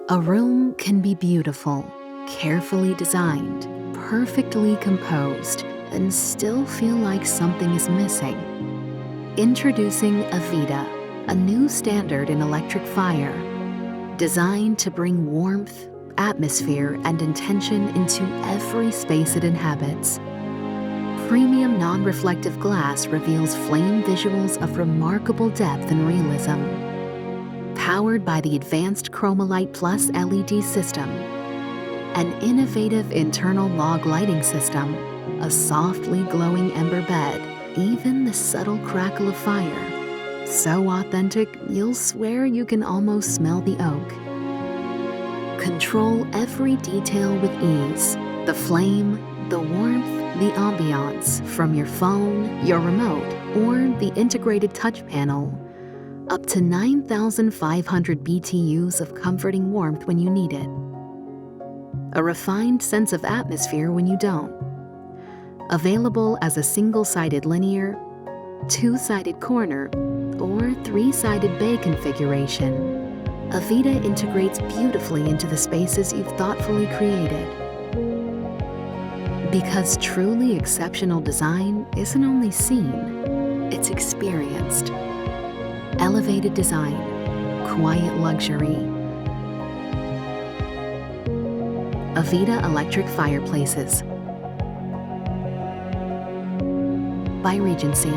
A room can be beautiful, carefully designed, perfectly composed, and still feel like something is missing. Introducing Avita, a new standard in electric fire, designed to bring warmth, atmosphere, and intention into every space it inhabits. Premium non-reflective glass reveals flame visuals of remarkable depth and realism. Powered by the advanced Chromalight Plus LED system, an innovative internal log lighting system, a softly glowing ember bed, even the subtle crackle of fire. So authentic, you'll swear you can almost smell the oak. Control every detail with ease. The flame, the warmth, the ambiance from your phone, your remote, or the integrated touch panel. Up to 9,500 BTUs of comforting warmth when you need it. A refined sense of atmosphere when you don't. Available as a single-sided linear, two-sided corner, or three-sided bay configuration, Avita integrates beautifully into the spaces you've thoughtfully created. Because truly exceptional design isn't only seen, it's experienced. Elevated design, quiet luxury. Avita Electric Fireplaces by Regency.